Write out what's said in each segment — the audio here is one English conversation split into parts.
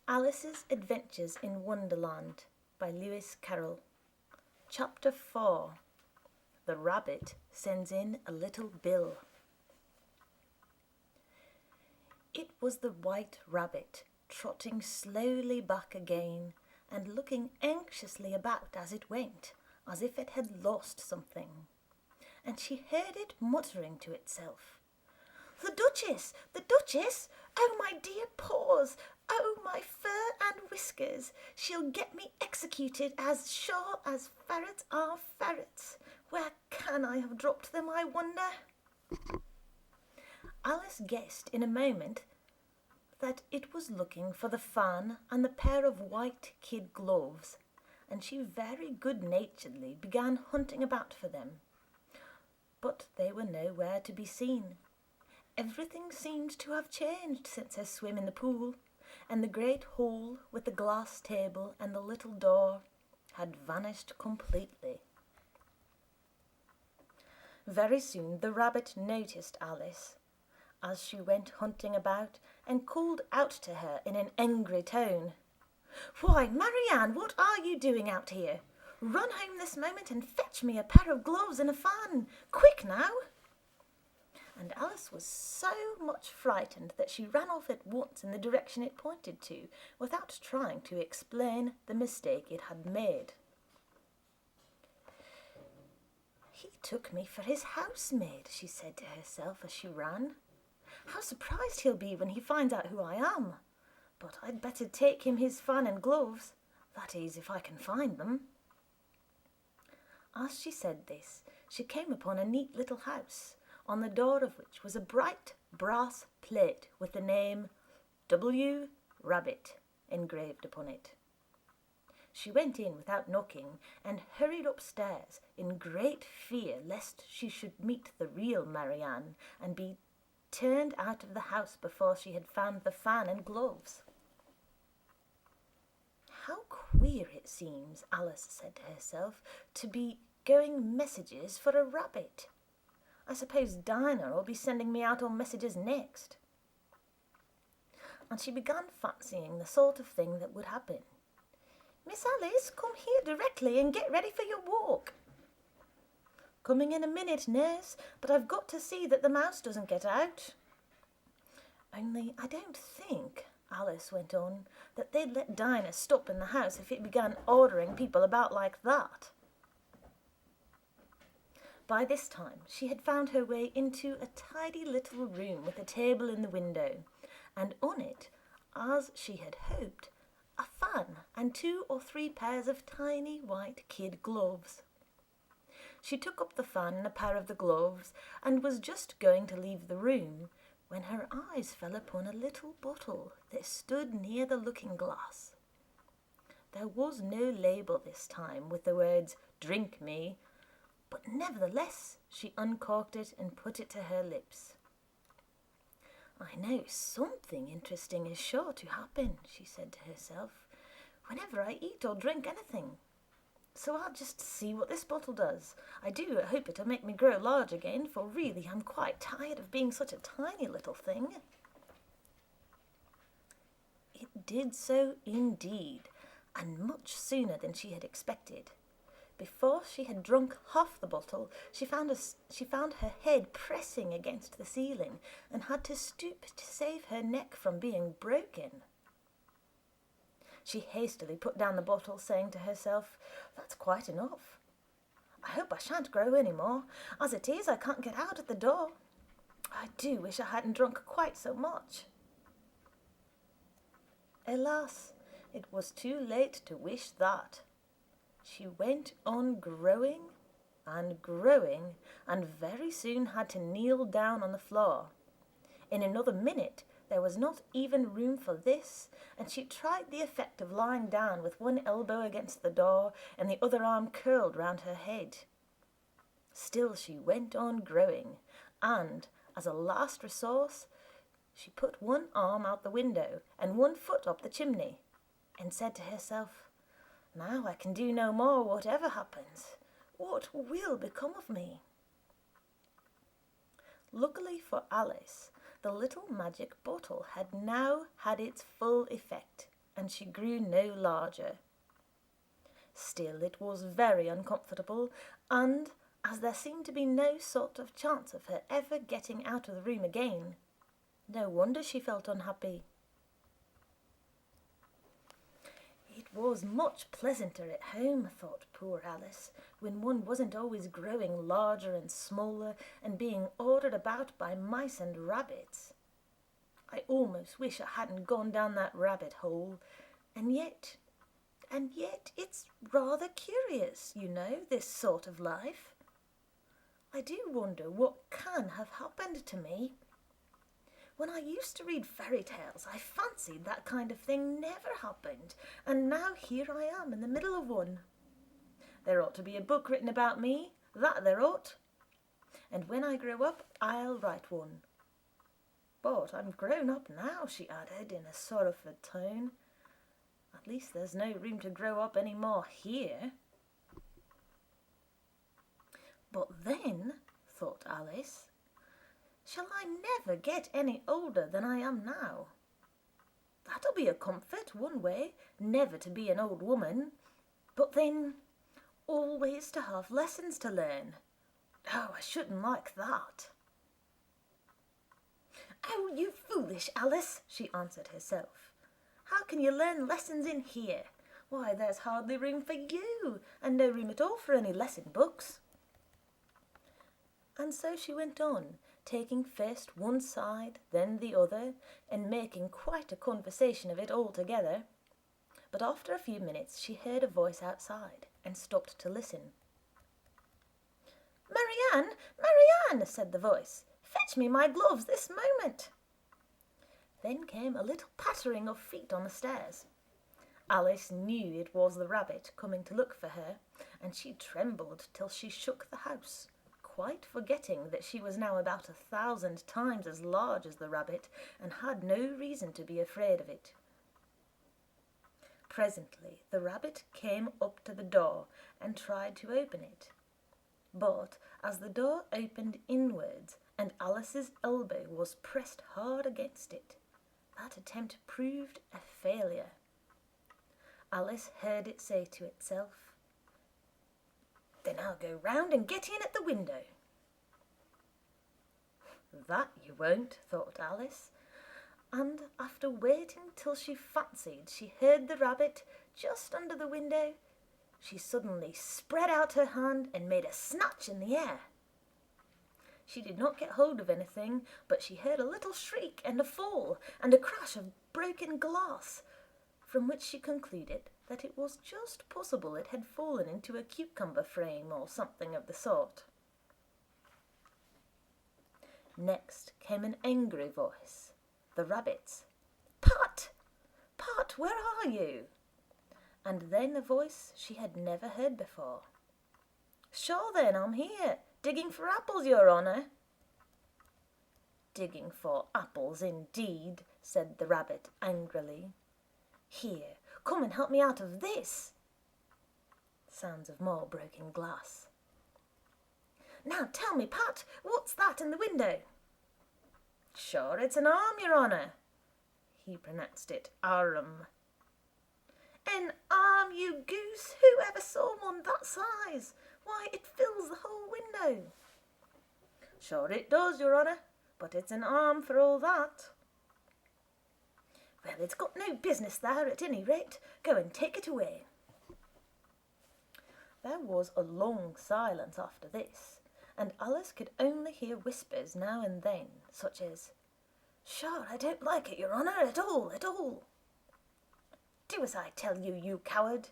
Alice's Adventures in Wonderland by Lewis Carroll. Chapter 4. The Rabbit Sends in a Little Bill. It was the White Rabbit, trotting slowly back again and looking anxiously about as it went, as if it had lost something. And she heard it muttering to itself, "The Duchess! The Duchess! Oh, my dear paws! Oh, my fur and whiskers! She'll get me executed as sure as ferrets are ferrets. Where can I have dropped them, I wonder?" Alice guessed in a moment that it was looking for the fan and the pair of white kid gloves, and she very good-naturedly began hunting about for them. But they were nowhere to be seen. Everything seemed to have changed since her swim in the pool, and the great hall with the glass table and the little door had vanished completely. Very soon the rabbit noticed Alice as she went hunting about and called out to her in an angry tone, "Why, Marianne, what are you doing out here? Run home this moment and fetch me a pair of gloves and a fan. Quick now!" And Alice was so much frightened that she ran off at once in the direction it pointed to, without trying to explain the mistake it had made. "He took me for his housemaid," she said to herself as she ran. "How surprised he'll be when he finds out who I am. But I'd better take him his fan and gloves, that is, if I can find them." As she said this, she came upon a neat little house, on the door of which was a bright brass plate with the name W. Rabbit engraved upon it. She went in without knocking and hurried upstairs in great fear lest she should meet the real Marianne and be turned out of the house before she had found the fan and gloves. "How queer it seems," Alice said to herself, "to be going messages for a rabbit. I suppose Dinah will be sending me out on messages next." And she began fancying the sort of thing that would happen. "Miss Alice, come here directly and get ready for your walk." "Coming in a minute, nurse, but I've got to see that the mouse doesn't get out." "Only I don't think," Alice went on, "that they'd let Dinah stop in the house if it began ordering people about like that." By this time she had found her way into a tidy little room with a table in the window, and on it, as she had hoped, a fan and 2 or 3 pairs of tiny white kid gloves. She took up the fan and a pair of the gloves and was just going to leave the room when her eyes fell upon a little bottle that stood near the looking-glass. There was no label this time with the words "Drink me," but nevertheless she uncorked it and put it to her lips. "I know something interesting is sure to happen," she said to herself, "whenever I eat or drink anything. So I'll just see what this bottle does. I do hope it'll make me grow large again, for really I'm quite tired of being such a tiny little thing." It did so indeed, and much sooner than she had expected. Before she had drunk half the bottle, she found her head pressing against the ceiling and had to stoop to save her neck from being broken. She hastily put down the bottle, saying to herself, "That's quite enough. I hope I shan't grow any more. As it is, I can't get out at the door. I do wish I hadn't drunk quite so much." Alas, it was too late to wish that. She went on growing and growing, and very soon had to kneel down on the floor. In another minute there was not even room for this, and she tried the effect of lying down with one elbow against the door and the other arm curled round her head. Still she went on growing, and, as a last resource, she put one arm out the window and one foot up the chimney, and said to herself, "Now I can do no more, whatever happens. What will become of me?" Luckily for Alice, the little magic bottle had now had its full effect, and she grew no larger. Still, it was very uncomfortable, and as there seemed to be no sort of chance of her ever getting out of the room again, no wonder she felt unhappy. It was much pleasanter at home, thought poor Alice, when one wasn't always growing larger and smaller and being ordered about by mice and rabbits. I almost wish I hadn't gone down that rabbit hole, and yet it's rather curious, you know, this sort of life. I do wonder what can have happened to me. When I used to read fairy tales, I fancied that kind of thing never happened, and now here I am in the middle of one. There ought to be a book written about me, that there ought. And when I grow up, I'll write one. But I'm grown up now, she added in a sorrowful tone. At least there's no room to grow up any more here. But then, thought Alice, shall I never get any older than I am now? That'll be a comfort, one way, never to be an old woman. But then, always to have lessons to learn. Oh, I shouldn't like that. Oh, you foolish Alice, she answered herself. How can you learn lessons in here? Why, there's hardly room for you, and no room at all for any lesson books. And so she went on, taking first one side, then the other, and making quite a conversation of it altogether. But after a few minutes she heard a voice outside, and stopped to listen. "Marianne, Marianne," said the voice, "fetch me my gloves this moment." Then came a little pattering of feet on the stairs. Alice knew it was the rabbit coming to look for her, and she trembled till she shook the house, quite forgetting that she was now about 1,000 times as large as the rabbit, and had no reason to be afraid of it. Presently the rabbit came up to the door and tried to open it. But as the door opened inwards and Alice's elbow was pressed hard against it, that attempt proved a failure. Alice heard it say to itself, "Then I'll go round and get in at the window." That you won't, thought Alice, and after waiting till she fancied she heard the rabbit just under the window, she suddenly spread out her hand and made a snatch in the air. She did not get hold of anything, but she heard a little shriek and a fall and a crash of broken glass, from which she concluded that it was just possible it had fallen into a cucumber frame or something of the sort. Next came an angry voice, the rabbit's. "Pat! Pat, where are you?" And then a voice she had never heard before. "Sure then, I'm here, digging for apples, your honour." "Digging for apples, indeed," said the rabbit angrily. "Here, come and help me out of this." Sounds of more broken glass. "Now tell me, Pat, what's that in the window?" "Sure, it's an arm, your honour." He pronounced it arm. "An arm, you goose! Who ever saw one that size? Why, it fills the whole window." "Sure it does, your honour, but it's an arm for all that." "Well, it's got no business there at any rate. Go and take it away." There was a long silence after this, and Alice could only hear whispers now and then, such as, "Sure, I don't like it, your honour, at all, at all." "Do as I tell you, you coward."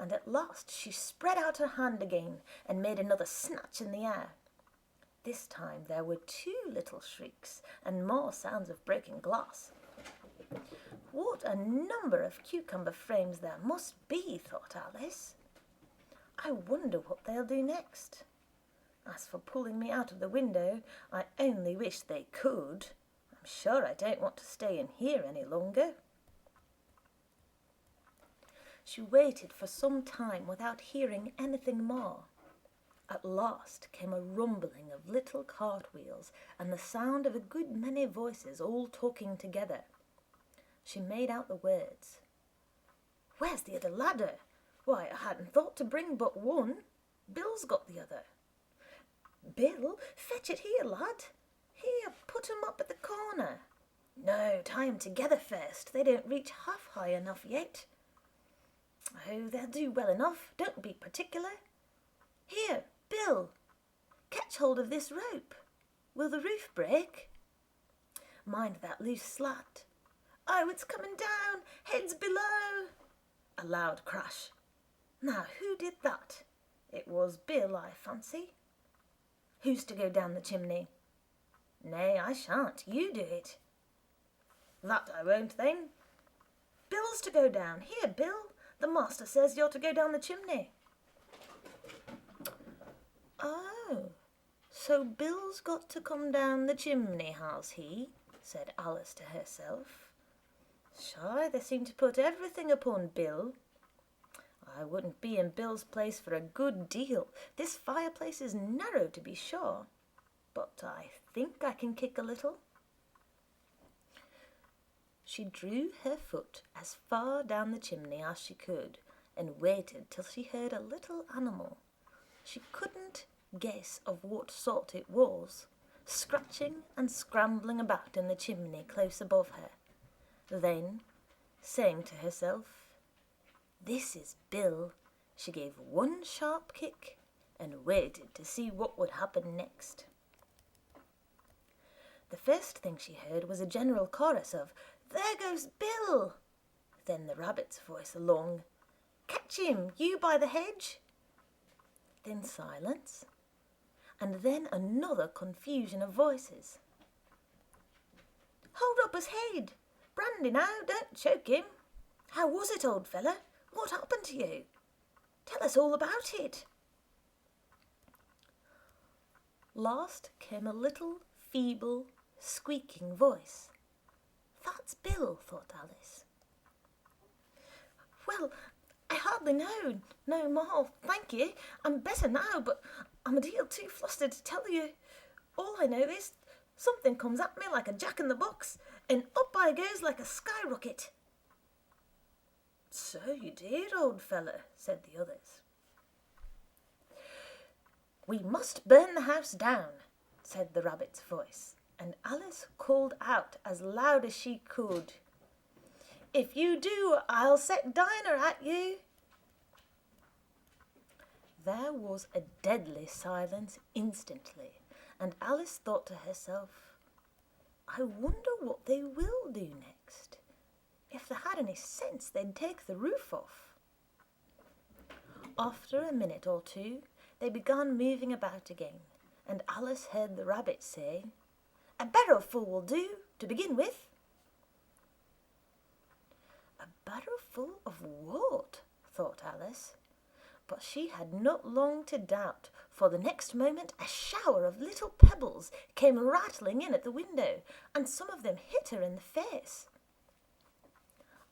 And at last she spread out her hand again and made another snatch in the air. This time there were 2 little shrieks and more sounds of broken glass. What a number of cucumber frames there must be, thought Alice. I wonder what they'll do next. As for pulling me out of the window, I only wish they could. I'm sure I don't want to stay in here any longer. She waited for some time without hearing anything more. At last came a rumbling of little cartwheels and the sound of a good many voices all talking together. She made out the words, Where's the other ladder? Why, I hadn't thought to bring but one. Bill's got the other. Bill, fetch it here, lad. Here, put 'em up at the corner. No, tie 'em together first. They don't reach half high enough yet. Oh, they'll do well enough. Don't be particular. Here, Bill, catch hold of this rope. Will the roof break? Mind that loose slat. Oh, it's coming down. Heads below. A loud crash. Now, who did that? It was Bill, I fancy. Who's to go down the chimney? Nay, I shan't. You do it. That I won't, then. Bill's to go down. Here, Bill. The master says you're to go down the chimney. Oh, so Bill's got to come down the chimney, has he? Said Alice to herself. Shy, they seem to put everything upon Bill. I wouldn't be in Bill's place for a good deal. This fireplace is narrow, to be sure, but I think I can kick a little. She drew her foot as far down the chimney as she could and waited till she heard a little animal. She couldn't guess of what sort it was, scratching and scrambling about in the chimney close above her. Then, saying to herself, "This is Bill," she gave one sharp kick and waited to see what would happen next. The first thing she heard was a general chorus of, "There goes Bill!" Then the rabbit's voice along, "Catch him, you by the hedge!" Then silence, and then another confusion of voices. "Hold up his head! Brandy now, don't choke him! How was it, old fella? What happened to you? Tell us all about it!" Last came a little, feeble, squeaking voice. "That's Bill," thought Alice. "Well, I hardly know no more, thank you. I'm better now, but I'm a deal too flustered to tell you. All I know is something comes at me like a jack-in-the-box, and up I goes like a skyrocket." "So you did, old fella," said the others. "We must burn the house down," said the rabbit's voice, and Alice called out as loud as she could, "If you do, I'll set Dinah at you." There was a deadly silence instantly, and Alice thought to herself, "I wonder what they will do next. If they had any sense, they'd take the roof off." After a minute or two, they began moving about again, and Alice heard the rabbit say, "A barrowful will do, to begin with." A barrowful of what? Thought Alice. But she had not long to doubt, for the next moment a shower of little pebbles came rattling in at the window, and some of them hit her in the face.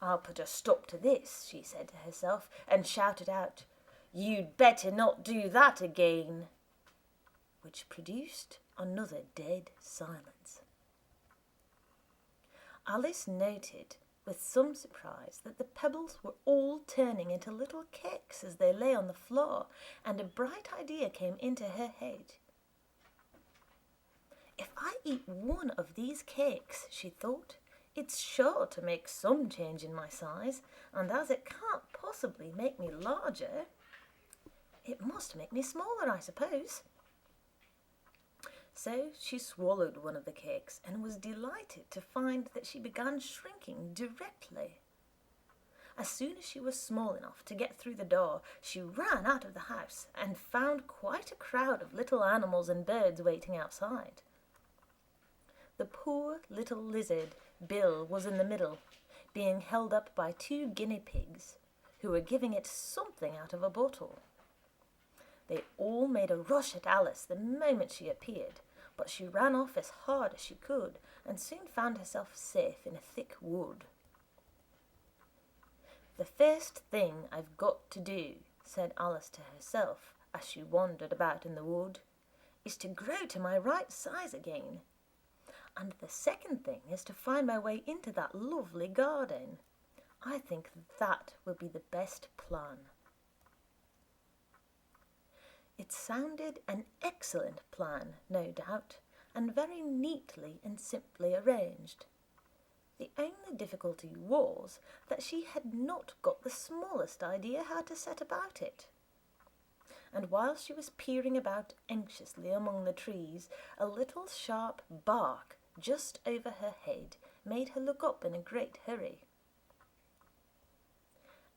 "I'll put a stop to this," she said to herself, and shouted out, "You'd better not do that again," which produced another dead silence. Alice noted with some surprise that the pebbles were all turning into little cakes as they lay on the floor, and a bright idea came into her head. "If I eat one of these cakes," she thought, "it's sure to make some change in my size, and as it can't possibly make me larger, it must make me smaller, I suppose." So she swallowed one of the cakes and was delighted to find that she began shrinking directly. As soon as she was small enough to get through the door, she ran out of the house and found quite a crowd of little animals and birds waiting outside. The poor little lizard, Bill, was in the middle, being held up by 2 guinea pigs, who were giving it something out of a bottle. They all made a rush at Alice the moment she appeared, but she ran off as hard as she could and soon found herself safe in a thick wood. "The first thing I've got to do," said Alice to herself as she wandered about in the wood, "is to grow to my right size again. And the second thing is to find my way into that lovely garden. I think that will be the best plan." It sounded an excellent plan, no doubt, and very neatly and simply arranged. The only difficulty was that she had not got the smallest idea how to set about it. And while she was peering about anxiously among the trees, a little sharp bark just over her head made her look up in a great hurry.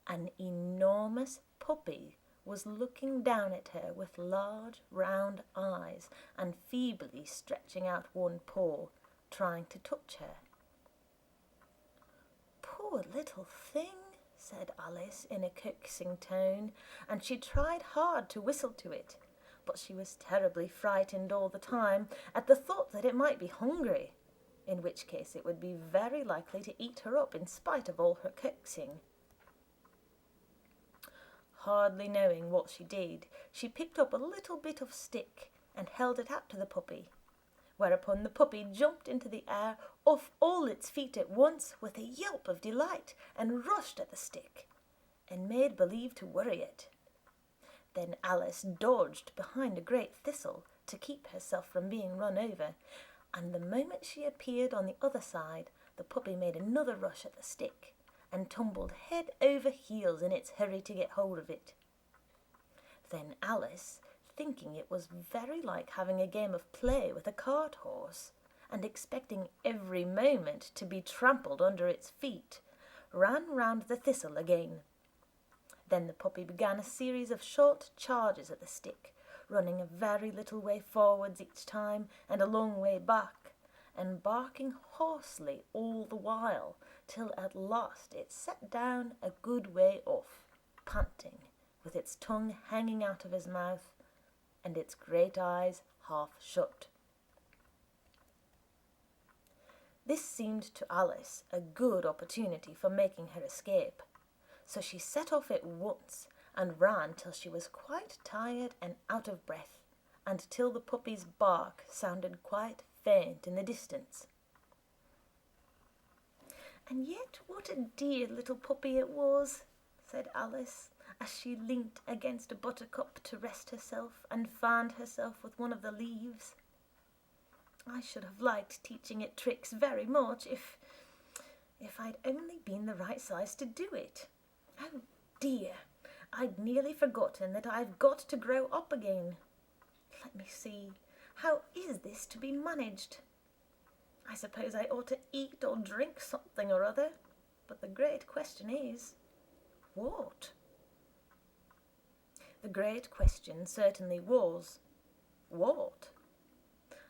An enormous puppy was looking down at her with large round eyes and feebly stretching out one paw, trying to touch her. "Poor little thing," said Alice in a coaxing tone, and she tried hard to whistle to it, but she was terribly frightened all the time at the thought that it might be hungry, in which case it would be very likely to eat her up in spite of all her coaxing. Hardly knowing what she did, she picked up a little bit of stick and held it out to the puppy, whereupon the puppy jumped into the air off all its feet at once with a yelp of delight and rushed at the stick and made believe to worry it. Then Alice dodged behind a great thistle to keep herself from being run over, and the moment she appeared on the other side, the puppy made another rush at the stick and tumbled head over heels in its hurry to get hold of it. Then Alice, thinking it was very like having a game of play with a cart horse, and expecting every moment to be trampled under its feet, ran round the thistle again. Then the puppy began a series of short charges at the stick, running a very little way forwards each time and a long way back, and barking hoarsely all the while, till at last it sat down a good way off, panting, with its tongue hanging out of his mouth, and its great eyes half shut. This seemed to Alice a good opportunity for making her escape, so she set off at once and ran till she was quite tired and out of breath, and till the puppy's bark sounded quite faint in the distance. "And yet what a dear little puppy it was," said Alice, as she leant against a buttercup to rest herself and fanned herself with one of the leaves. "I should have liked teaching it tricks very much if I'd only been the right size to do it. Oh dear, I'd nearly forgotten that I've got to grow up again. Let me see, how is this to be managed? I suppose I ought to eat or drink something or other, but the great question is, what?" The great question certainly was, what?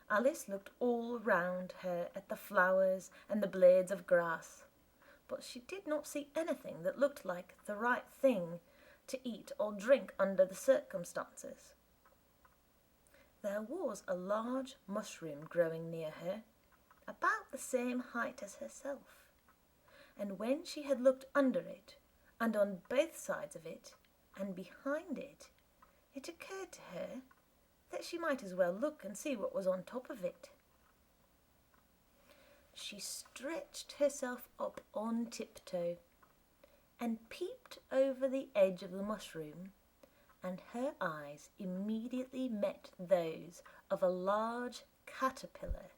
Alice looked all round her at the flowers and the blades of grass, but she did not see anything that looked like the right thing to eat or drink under the circumstances. There was a large mushroom growing near her, about the same height as herself, and when she had looked under it, and on both sides of it, and behind it, it occurred to her that she might as well look and see what was on top of it. She stretched herself up on tiptoe and peeped over the edge of the mushroom, and her eyes immediately met those of a large caterpillar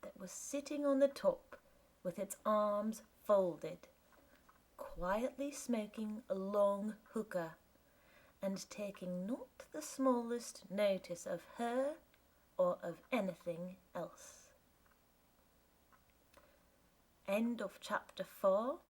that was sitting on the top with its arms folded, quietly smoking a long hookah and taking not the smallest notice of her or of anything else. End of chapter 4.